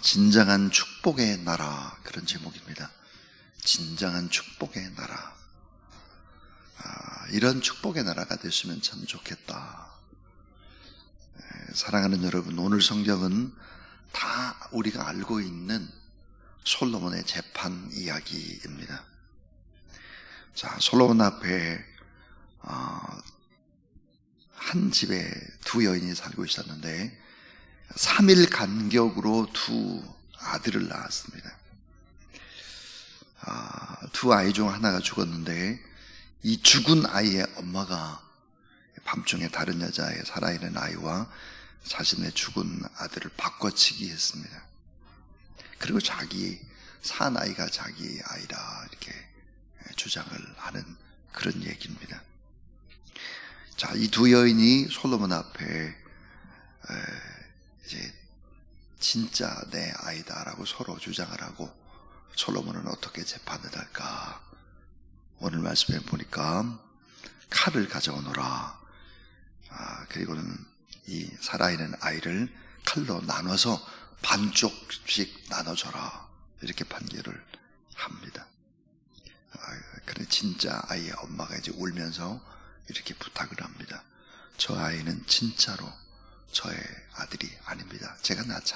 진정한 축복의 나라, 그런 제목입니다. 진정한 축복의 나라. 이런 축복의 나라가 됐으면 참 좋겠다. 사랑하는 여러분, 오늘 성경은 다 우리가 알고 있는 솔로몬의 재판 이야기입니다. 자, 솔로몬 앞에 한 집에 두 여인이 살고 있었는데 3일 간격으로 두 아들을 낳았습니다. 두 아이 중 하나가 죽었는데 이 죽은 아이의 엄마가 밤중에 다른 여자의 살아있는 아이와 자신의 죽은 아들을 바꿔치기 했습니다. 그리고 자기 산 아이가 자기 아이라 이렇게 주장을 하는 그런 얘기입니다. 자, 이 두 여인이 솔로몬 앞에 이제 진짜 내 아이다라고 서로 주장을 하고 솔로몬은 어떻게 재판을 할까? 오늘 말씀에 보니까 칼을 가져오너라. 그리고는 이 살아있는 아이를 칼로 나눠서 반쪽씩 나눠줘라. 이렇게 판결을 합니다. 그래 진짜 아이의 엄마가 이제 울면서 이렇게 부탁을 합니다. 저 아이는 진짜로 저의 아들이 아닙니다. 제가 낳지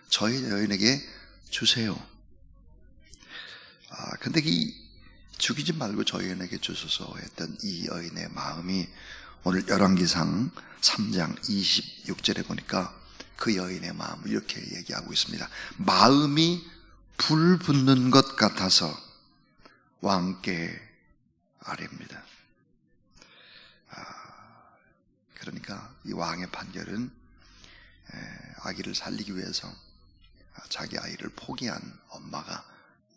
저희 여인에게 주세요. 근데 이 죽이지 말고 저희 여인에게 주소서 했던 이 여인의 마음이 오늘 열왕기상 3장 26절에 보니까 그 여인의 마음을 이렇게 얘기하고 있습니다. 마음이 불 붙는 것 같아서 왕께 아뢰입니다. 그러니까 이 왕의 판결은 아기를 살리기 위해서 자기 아이를 포기한 엄마가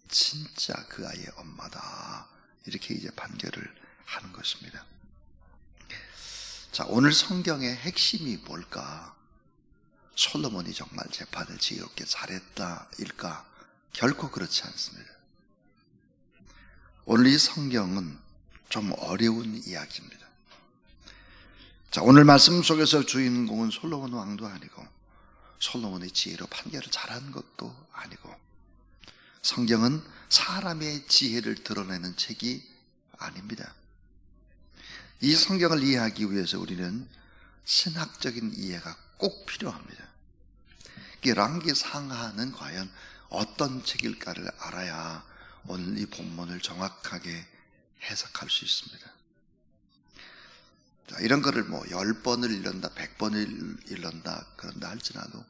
진짜 그 아이의 엄마다, 이렇게 이제 판결을 하는 것입니다. 자, 오늘 성경의 핵심이 뭘까? 솔로몬이 정말 재판을 지혜롭게 잘했다 일까? 결코 그렇지 않습니다. 오늘 이 성경은 좀 어려운 이야기입니다. 자, 오늘 말씀 속에서 주인공은 솔로몬 왕도 아니고 솔로몬의 지혜로 판결을 잘한 것도 아니고 성경은 사람의 지혜를 드러내는 책이 아닙니다. 이 성경을 이해하기 위해서 우리는 신학적인 이해가 꼭 필요합니다. 열왕기상하는 과연 어떤 책일까를 알아야 오늘 이 본문을 정확하게 해석할 수 있습니다. 자, 이런 거를 10번을 읽는다, 100번을 읽는다 그런다 할지라도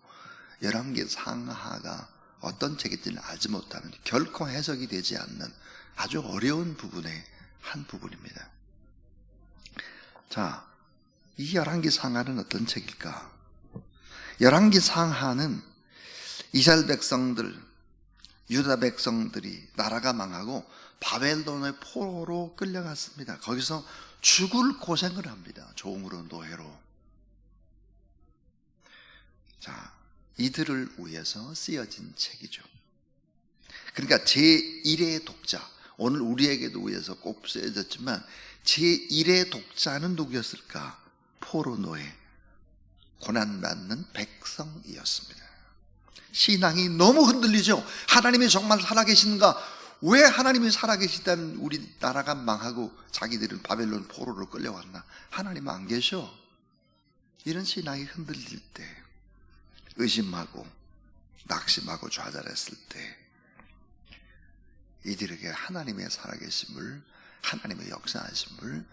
열왕기상하가 어떤 책인지는 알지 못하면 결코 해석이 되지 않는 아주 어려운 부분의 한 부분입니다. 자, 이 열왕기상하는 어떤 책일까? 열왕기상하는 이스라엘 백성들, 유다 백성들이 나라가 망하고 바벨론의 포로로 끌려갔습니다. 거기서 죽을 고생을 합니다. 종으로 노예로. 자, 이들을 위해서 쓰여진 책이죠. 그러니까 제1의 독자, 오늘 우리에게도 위해서 꼭 쓰여졌지만 제1의 독자는 누구였을까? 포로 노예, 고난받는 백성이었습니다. 신앙이 너무 흔들리죠. 하나님이 정말 살아계신가? 왜 하나님이 살아계시다면 우리 나라가 망하고 자기들은 바벨론 포로로 끌려왔나? 하나님 안 계셔. 이런 신앙이 흔들릴 때, 의심하고 낙심하고 좌절했을 때 이들에게 하나님의 살아계심을, 하나님의 역사하심을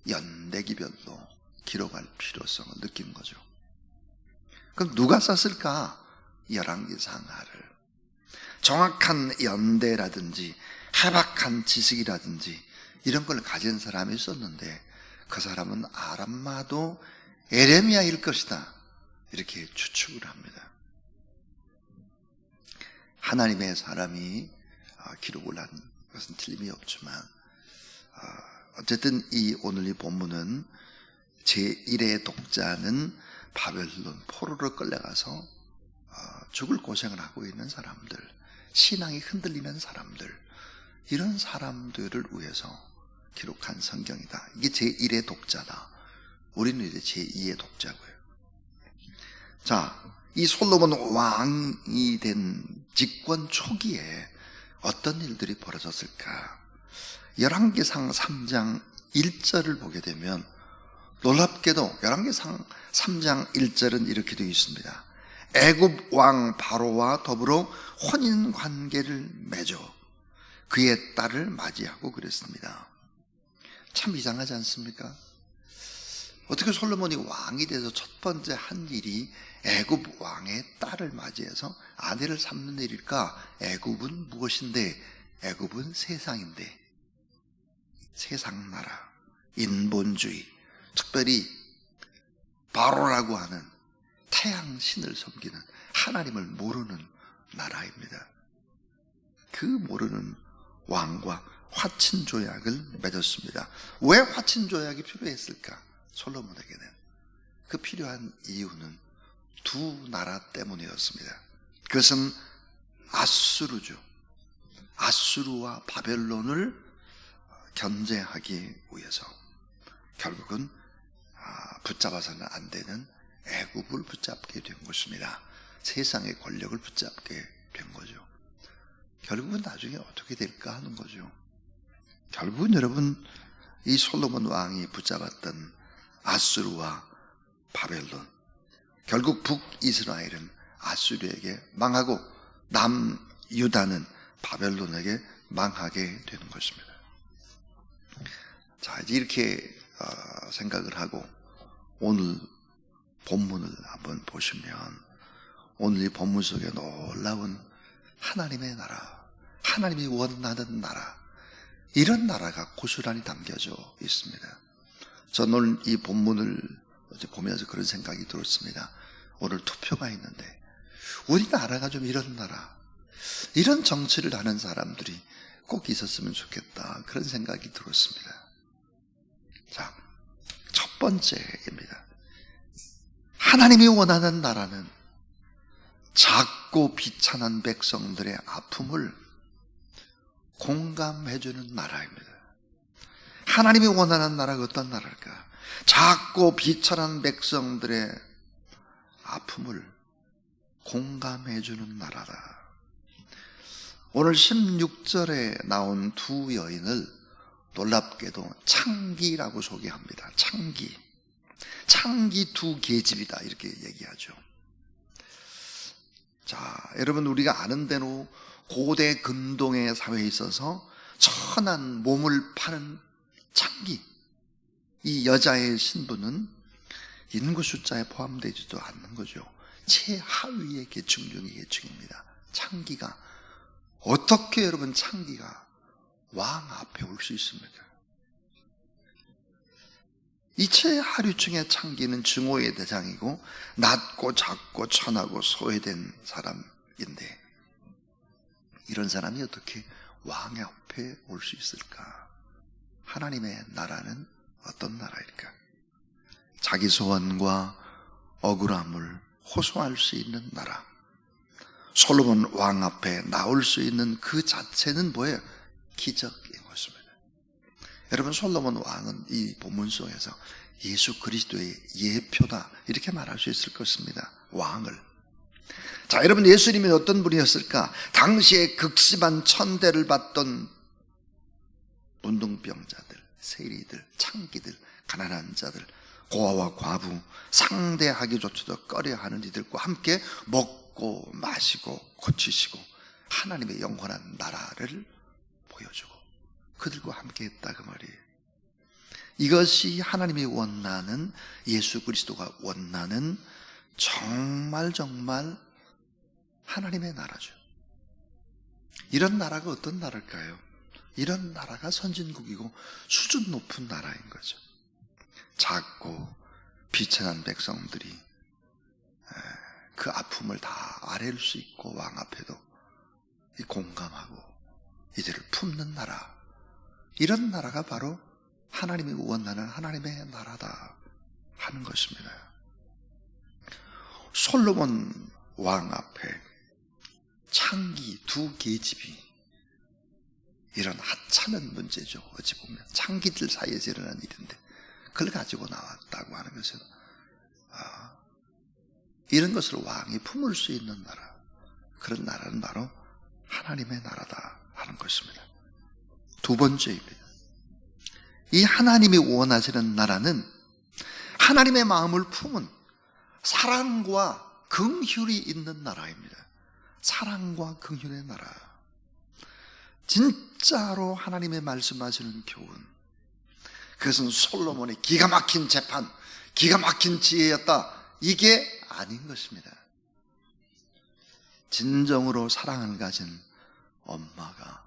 연대기별로 기록할 필요성을 느낀 거죠. 그럼 누가 썼을까? 열왕기상하를. 정확한 연대라든지 해박한 지식이라든지 이런 걸 가진 사람이 썼는데 그 사람은 아람마도 에레미야일 것이다, 이렇게 추측을 합니다. 하나님의 사람이 기록을 한 것은 틀림이 없지만 어쨌든 오늘 이 본문은 제1의 독자는 바벨론 포로로 끌려가서 죽을 고생을 하고 있는 사람들, 신앙이 흔들리는 사람들, 이런 사람들을 위해서 기록한 성경이다. 이게 제1의 독자다. 우리는 이제 제2의 독자고요. 자, 이 솔로몬 왕이 된 집권 초기에 어떤 일들이 벌어졌을까? 열왕기상 3장 1절을 보게 되면 놀랍게도 열왕기상 3장 1절은 이렇게 되어 있습니다. 애굽 왕 바로와 더불어 혼인 관계를 맺어 그의 딸을 맞이하고 그랬습니다. 참 이상하지 않습니까? 어떻게 솔로몬이 왕이 돼서 첫 번째 한 일이 애굽 왕의 딸을 맞이해서 아내를 삼는 일일까? 애굽은 무엇인데? 애굽은 세상인데, 세상 나라, 인본주의, 특별히 바로라고 하는 태양 신을 섬기는 하나님을 모르는 나라입니다. 그 모르는 왕과 화친조약을 맺었습니다. 왜 화친조약이 필요했을까? 솔로몬에게는 그 필요한 이유는 두 나라 때문이었습니다. 그것은 아수르죠. 아수르와 바벨론을 견제하기 위해서 결국은 붙잡아서는 안 되는 애굽을 붙잡게 된 것입니다. 세상의 권력을 붙잡게 된 거죠. 결국은 나중에 어떻게 될까 하는 거죠. 결국은 여러분, 이 솔로몬 왕이 붙잡았던 아수르와 바벨론, 결국 북이스라엘은 아수르에게 망하고 남유다는 바벨론에게 망하게 되는 것입니다. 자, 이제 이렇게 생각을 하고 오늘 본문을 한번 보시면, 오늘 이 본문 속에 놀라운 하나님의 나라, 하나님이 원하는 나라, 이런 나라가 고스란히 담겨져 있습니다. 저는 오늘 이 본문을 보면서 그런 생각이 들었습니다. 오늘 투표가 있는데 우리나라가 좀 이런 나라, 이런 정치를 하는 사람들이 꼭 있었으면 좋겠다, 그런 생각이 들었습니다. 자, 첫 번째입니다. 하나님이 원하는 나라는 작고 비천한 백성들의 아픔을 공감해주는 나라입니다. 하나님이 원하는 나라가 어떤 나라일까? 작고 비천한 백성들의 아픔을 공감해주는 나라다. 오늘 16절에 나온 두 여인을 놀랍게도 창기라고 소개합니다. 창기 두 계집이다, 이렇게 얘기하죠. 자, 여러분, 우리가 아는 대로 고대 근동의 사회에 있어서 천한 몸을 파는 창기, 이 여자의 신분은 인구 숫자에 포함되지도 않는 거죠. 최하위의 계층 중의 계층입니다. 창기가 어떻게, 여러분, 창기가 왕 앞에 올 수 있습니까? 이 최하류층의 창기는 증오의 대상이고 낮고 작고 천하고 소외된 사람인데, 이런 사람이 어떻게 왕 앞에 올 수 있을까? 하나님의 나라는 어떤 나라일까? 자기 소원과 억울함을 호소할 수 있는 나라, 솔로몬 왕 앞에 나올 수 있는 그 자체는 뭐예요? 기적인 것입니다. 여러분, 솔로몬 왕은 이 본문 속에서 예수 그리스도의 예표다, 이렇게 말할 수 있을 것입니다. 왕을. 자, 여러분, 예수님이 어떤 분이었을까? 당시에 극심한 천대를 받던 문둥병자들, 세리들, 창기들, 가난한 자들, 고아와 과부, 상대하기조차도 꺼려하는 이들과 함께 먹고 마시고 고치시고 하나님의 영원한 나라를 보여주고 그들과 함께 했다, 그 말이에요. 이것이 하나님이 원하는, 예수 그리스도가 원하는 정말 하나님의 나라죠. 이런 나라가 어떤 나라일까요? 이런 나라가 선진국이고 수준 높은 나라인 거죠. 작고 비천한 백성들이 그 아픔을 다 아뢰일 수 있고 왕 앞에도 공감하고 이들을 품는 나라, 이런 나라가 바로 하나님이 원하는 하나님의 나라다 하는 것입니다. 솔로몬 왕 앞에 창기 두 계집이, 이런 하찮은 문제죠. 어찌 보면 창기들 사이에서 일어난 일인데 그걸 가지고 나왔다고 하는 것은 이런 것을 왕이 품을 수 있는 나라, 그런 나라는 바로 하나님의 나라다 하는 것입니다. 두 번째입니다. 이 하나님이 원하시는 나라는 하나님의 마음을 품은 사랑과 긍휼이 있는 나라입니다. 사랑과 긍휼의 나라. 진짜로 하나님의 말씀하시는 교훈, 그것은 솔로몬의 기가 막힌 재판, 기가 막힌 지혜였다, 이게 아닌 것입니다. 진정으로 사랑을 가진 엄마가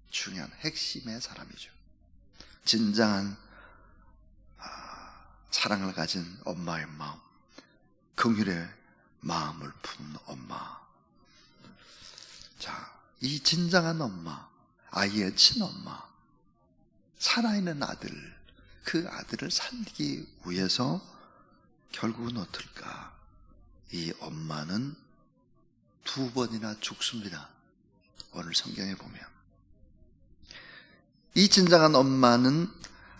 중요한 핵심의 사람이죠. 진정한 사랑을 가진 엄마의 마음, 긍휼의 마음을 품는 엄마. 자, 이 진정한 엄마, 아이의 친엄마, 살아있는 아들, 그 아들을 살리기 위해서 결국은 어떨까? 이 엄마는 2번이나 죽습니다. 오늘 성경에 보면 이 진정한 엄마는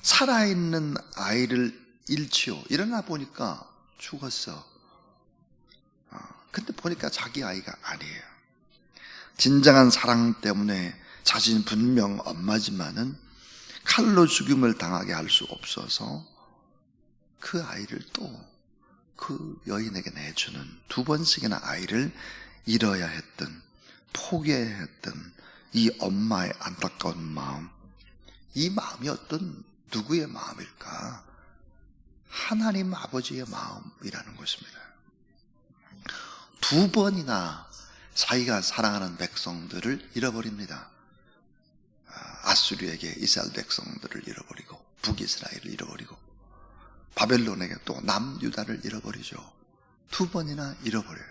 살아있는 아이를 잃지요. 일어나 보니까 죽었어. 근데 보니까 자기 아이가 아니에요. 진정한 사랑 때문에 자신이 분명 엄마지만은 칼로 죽임을 당하게 할 수 없어서 그 아이를 또 그 여인에게 내주는, 2번씩이나 아이를 잃어야 했던, 포기해야 했던 이 엄마의 안타까운 마음, 이 마음이 어떤 누구의 마음일까? 하나님 아버지의 마음이라는 것입니다. 2번이나 자기가 사랑하는 백성들을 잃어버립니다. 아수르에게 이스라엘 백성들을 잃어버리고, 북이스라엘을 잃어버리고, 바벨론에게 또 남유다를 잃어버리죠. 2번이나 잃어버려요.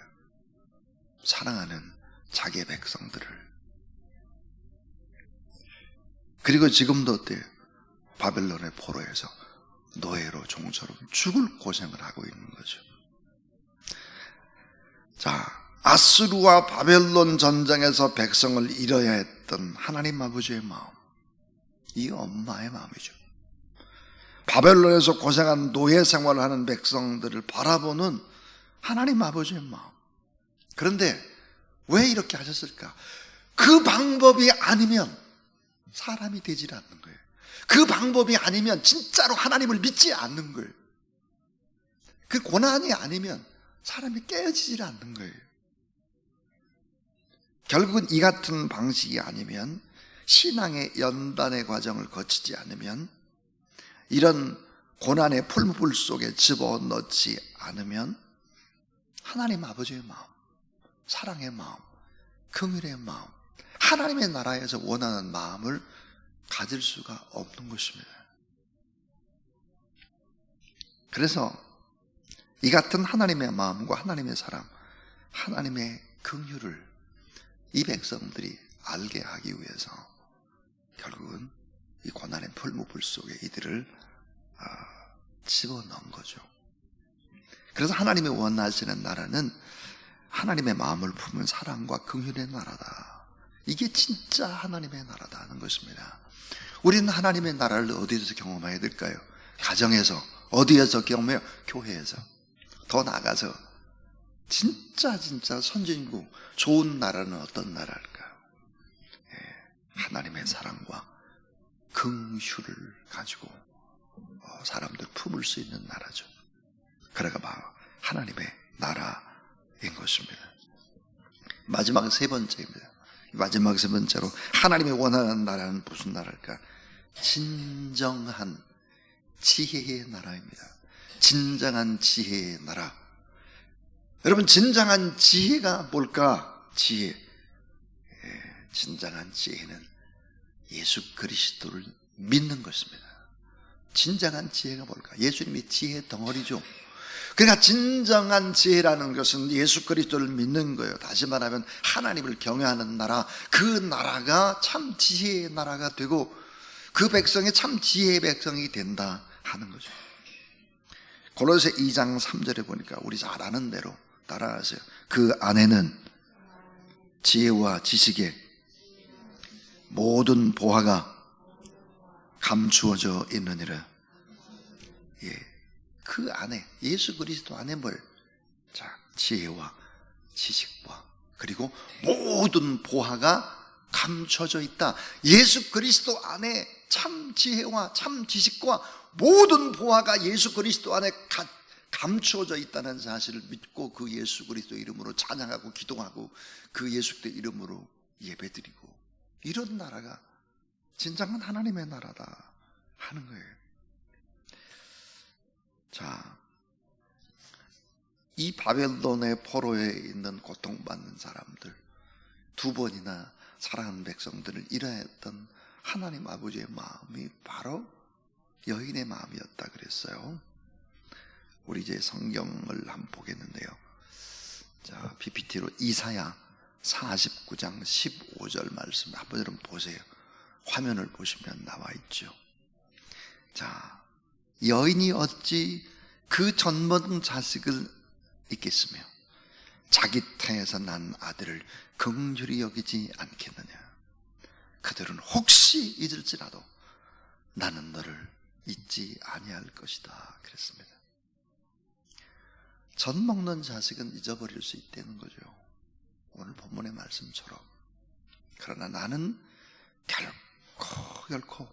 사랑하는 자기의 백성들을. 그리고 지금도 어때요? 바벨론의 포로에서 노예로 종처럼 죽을 고생을 하고 있는 거죠. 자, 아수르와 바벨론 전쟁에서 백성을 잃어야 했던 하나님 아버지의 마음, 이 엄마의 마음이죠. 바벨론에서 고생한 노예 생활을 하는 백성들을 바라보는 하나님 아버지의 마음. 그런데 왜 이렇게 하셨을까? 그 방법이 아니면 사람이 되질 않는 거예요. 그 방법이 아니면 진짜로 하나님을 믿지 않는 거예요. 그 고난이 아니면 사람이 깨어지질 않는 거예요. 결국은 이 같은 방식이 아니면, 신앙의 연단의 과정을 거치지 않으면, 이런 고난의 풀무불 속에 집어넣지 않으면 하나님 아버지의 마음, 사랑의 마음, 긍휼의 마음, 하나님의 나라에서 원하는 마음을 가질 수가 없는 것입니다. 그래서 이 같은 하나님의 마음과 하나님의 사랑, 하나님의 긍휼을 이 백성들이 알게 하기 위해서 결국은 이 고난의 풀무불 속에 이들을 집어넣은 거죠. 그래서 하나님이 원하시는 나라는 하나님의 마음을 품은 사랑과 긍휼의 나라다. 이게 진짜 하나님의 나라다 하는 것입니다. 우리는 하나님의 나라를 어디에서 경험해야 될까요? 가정에서. 어디에서 경험해요? 교회에서. 더 나아가서 진짜 선진국, 좋은 나라는 어떤 나라일까요? 하나님의 사랑과 긍휼을 가지고 사람들 품을 수 있는 나라죠. 그래가 바로 하나님의 나라인 것입니다. 마지막 3번째입니다. 마지막 3번째로 하나님이 원하는 나라는 무슨 나라일까? 진정한 지혜의 나라입니다. 진정한 지혜의 나라. 여러분, 진정한 지혜가 뭘까? 지혜. 진정한 지혜는 예수 그리스도를 믿는 것입니다. 진정한 지혜가 뭘까? 예수님이 지혜의 덩어리죠. 그러니까 진정한 지혜라는 것은 예수 그리스도를 믿는 거예요. 다시 말하면 하나님을 경외하는 나라, 그 나라가 참 지혜의 나라가 되고 그 백성이 참 지혜의 백성이 된다 하는 거죠. 골로새 2장 3절에 보니까 우리 잘 아는 대로 따라하세요. 그 안에는 지혜와 지식의 모든 보화가 감추어져 있느니라. 예, 그 안에, 예수 그리스도 안에 뭘? 자, 지혜와 지식과 그리고 모든 보화가 감춰져 있다. 예수 그리스도 안에 참 지혜와 참 지식과 모든 보화가 예수 그리스도 안에 감추어져 있다는 사실을 믿고 그 예수 그리스도 이름으로 찬양하고 기도하고 그 예수 그리스도 이름으로 예배드리고, 이런 나라가 진정한 하나님의 나라다 하는 거예요. 자, 이 바벨론의 포로에 있는 고통받는 사람들, 두 번이나 사랑하는 백성들을 일하였던 하나님 아버지의 마음이 바로 여인의 마음이었다 그랬어요. 우리 이제 성경을 한번 보겠는데요. 자, PPT로 이사야 49장 15절 말씀 한번 여러분 보세요. 화면을 보시면 나와 있죠. 자, 여인이 어찌 그 젖먹은 자식을 잊겠으며 자기 태에서 난 아들을 긍휼히 여기지 않겠느냐. 그들은 혹시 잊을지라도 나는 너를 잊지 아니할 것이다 그랬습니다. 젖 먹는 자식은 잊어버릴 수 있다는 거죠, 오늘 본문의 말씀처럼. 그러나 나는 결코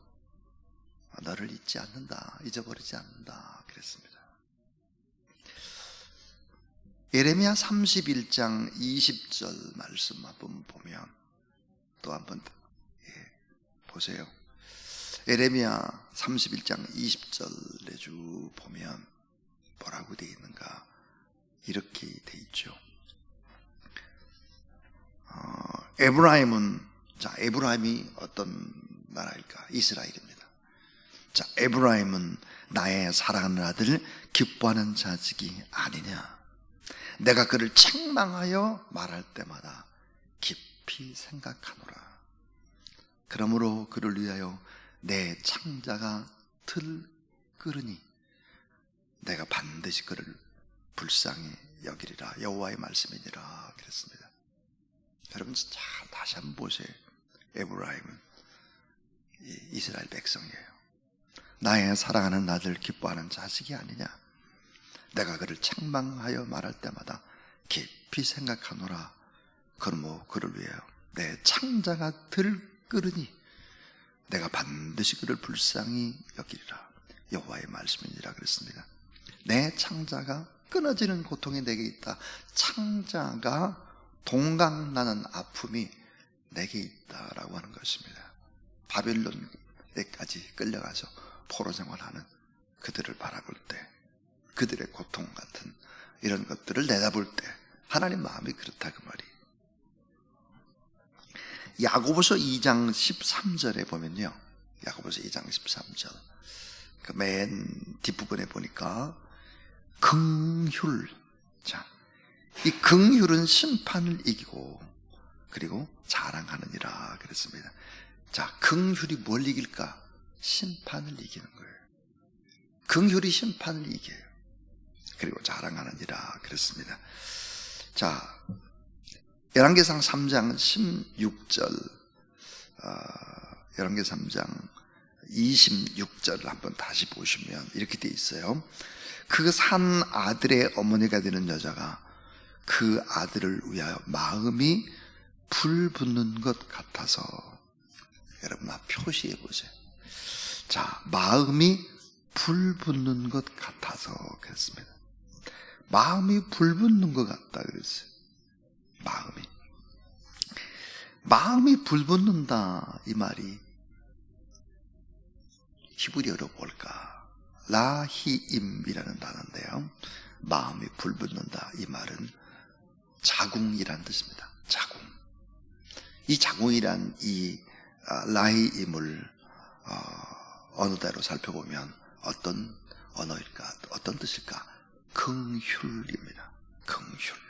너를 잊지 않는다, 잊어버리지 않는다 그랬습니다. 예레미야 31장 20절 말씀 한번 보면, 또 한번 보세요. 예레미야 31장 20절 내주 보면 뭐라고 되어 있는가? 이렇게 되어 있죠. 에브라임이 어떤 나라일까? 이스라엘입니다. 자, 에브라임은 나의 사랑하는 아들을 기뻐하는 자식이 아니냐. 내가 그를 책망하여 말할 때마다 깊이 생각하노라. 그러므로 그를 위하여 내 창자가 들끓으니 내가 반드시 그를 불쌍히 여기리라. 여호와의 말씀이니라 그랬습니다. 여러분 자, 다시 한번 보세요. 에브라임은 이스라엘 백성이에요. 나의 사랑하는 아들 기뻐하는 자식이 아니냐. 내가 그를 책망하여 말할 때마다 깊이 생각하노라. 그러므로 그를 위하여 내 창자가 들끓으니 내가 반드시 그를 불쌍히 여기리라. 여호와의 말씀이니라 그랬습니다. 내 창자가 끊어지는 고통이 내게 있다. 창자가 동강나는 아픔이 내게 있다라고 하는 것입니다. 바벨론에까지 끌려가서 포로 생활하는 그들을 바라볼 때, 그들의 고통 같은 이런 것들을 내다볼 때 하나님 마음이 그렇다 그 말이. 야고보서 2장 13절에 보면요, 야고보서 2장 13절 그 맨 뒷부분에 보니까 긍휼, 자, 이 긍휼은 심판을 이기고 그리고 자랑하느니라 그랬습니다. 자, 긍휼이 뭘 이길까? 심판을 이기는 거예요. 긍휼이 심판을 이겨요. 그리고 자랑하느니라 그랬습니다. 자, 열왕기상 3장 16절, 열왕기 3장 26절을 한번 다시 보시면 이렇게 돼 있어요. 그 산 아들의 어머니가 되는 여자가 그 아들을 위하여 마음이 불붙는 것 같아서, 여러분 표시해 보세요. 자, 마음이 불붙는 것 같아서 그랬습니다. 마음이 불붙는 것 같다 그랬어요. 마음이 불붙는다 이 말이 히브리어로 볼까? 라히임이라는 단어인데요, 마음이 불붙는다 이 말은 자궁이란 뜻입니다. 자궁. 이 자궁이란 이 라히임을 언어대로 살펴보면 어떤 언어일까? 어떤 뜻일까? 긍휼입니다. 긍휼.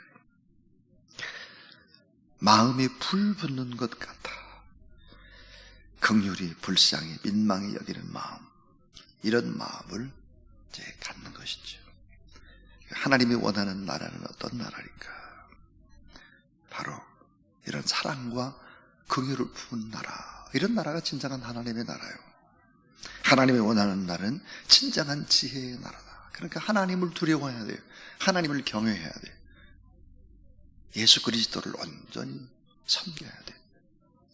마음이 불붙는 것 같아. 긍휼이 불쌍히 민망히 여기는 마음, 이런 마음을 이제 갖는 것이죠. 하나님이 원하는 나라는 어떤 나라일까? 바로 이런 사랑과 긍휼을 품은 나라, 이런 나라가 진정한 하나님의 나라예요. 하나님이 원하는 나라는 진정한 지혜의 나라다. 그러니까 하나님을 두려워해야 돼요. 하나님을 경외해야 돼요. 예수 그리스도를 온전히 섬겨야 돼.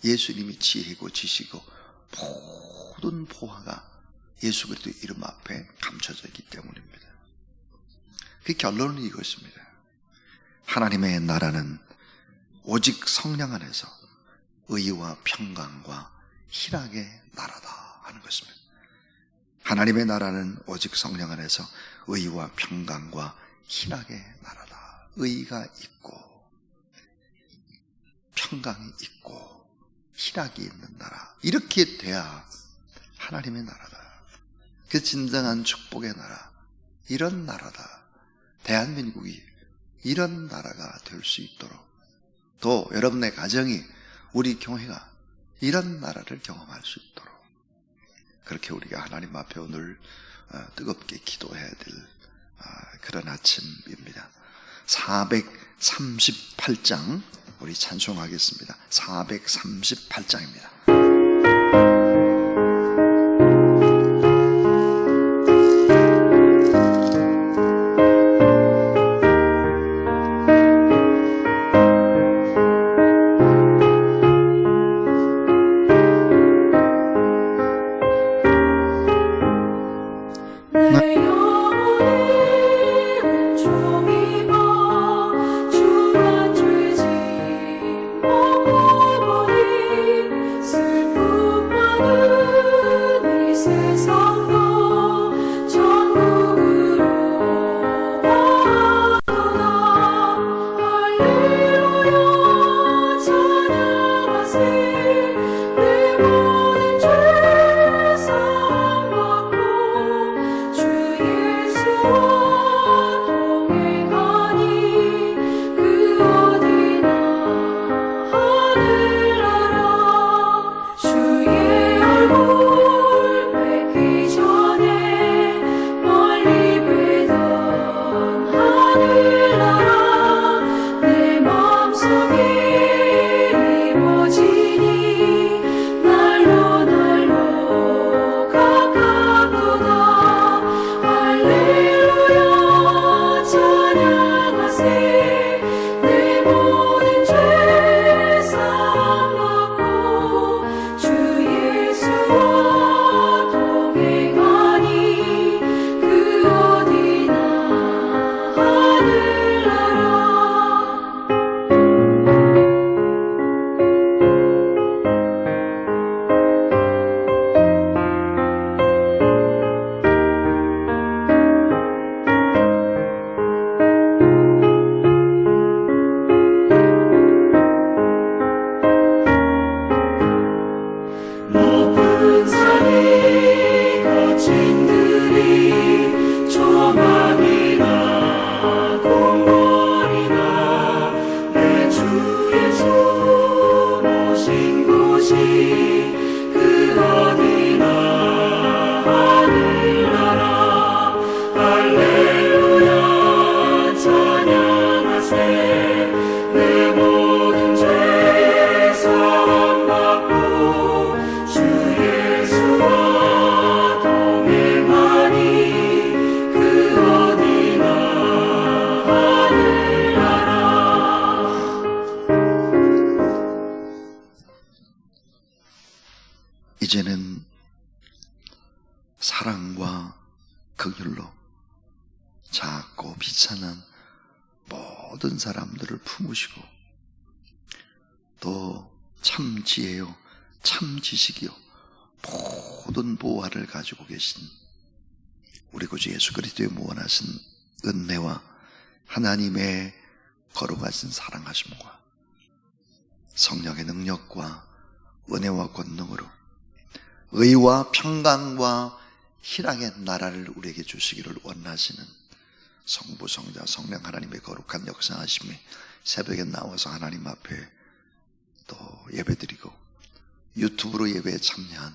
예수님이 지혜고 지시고 모든 보화가 예수 그리스도 이름 앞에 감춰져 있기 때문입니다. 그 결론은 이것입니다. 하나님의 나라는 오직 성령 안에서 의와 평강과 희락의 나라다 하는 것입니다. 하나님의 나라는 오직 성령 안에서 의와 평강과 희락의 나라다. 의가 있고 평강이 있고 희락이 있는 나라, 이렇게 돼야 하나님의 나라다. 그 진정한 축복의 나라, 이런 나라다. 대한민국이 이런 나라가 될 수 있도록, 또 여러분의 가정이, 우리 교회가 이런 나라를 경험할 수 있도록, 그렇게 우리가 하나님 앞에 오늘 뜨겁게 기도해야 될 그런 아침입니다. 438장 우리 찬송하겠습니다. 438장입니다. 이제는 사랑과 긍휼로 작고 비천한 모든 사람들을 품으시고, 또 참 지혜요 참 지식이요 모든 보화를 가지고 계신 우리 구주 예수 그리스도의 무한하신 은혜와 하나님의 거룩하신 사랑하심과 성령의 능력과 은혜와 권능으로 의와 평강과 희락의 나라를 우리에게 주시기를 원하시는 성부, 성자, 성령 하나님의 거룩한 역사하심이 새벽에 나와서 하나님 앞에 또 예배드리고 유튜브로 예배에 참여한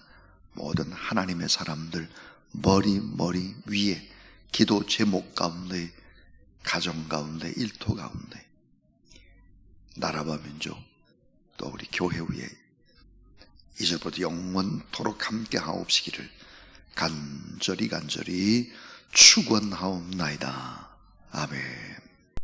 모든 하나님의 사람들 머리 위에 기도 제목 가운데, 가정 가운데, 일터 가운데, 나라와 민족, 또 우리 교회 위에 이제부터 영원토록 함께 하옵시기를 간절히 축원하옵나이다. 아멘.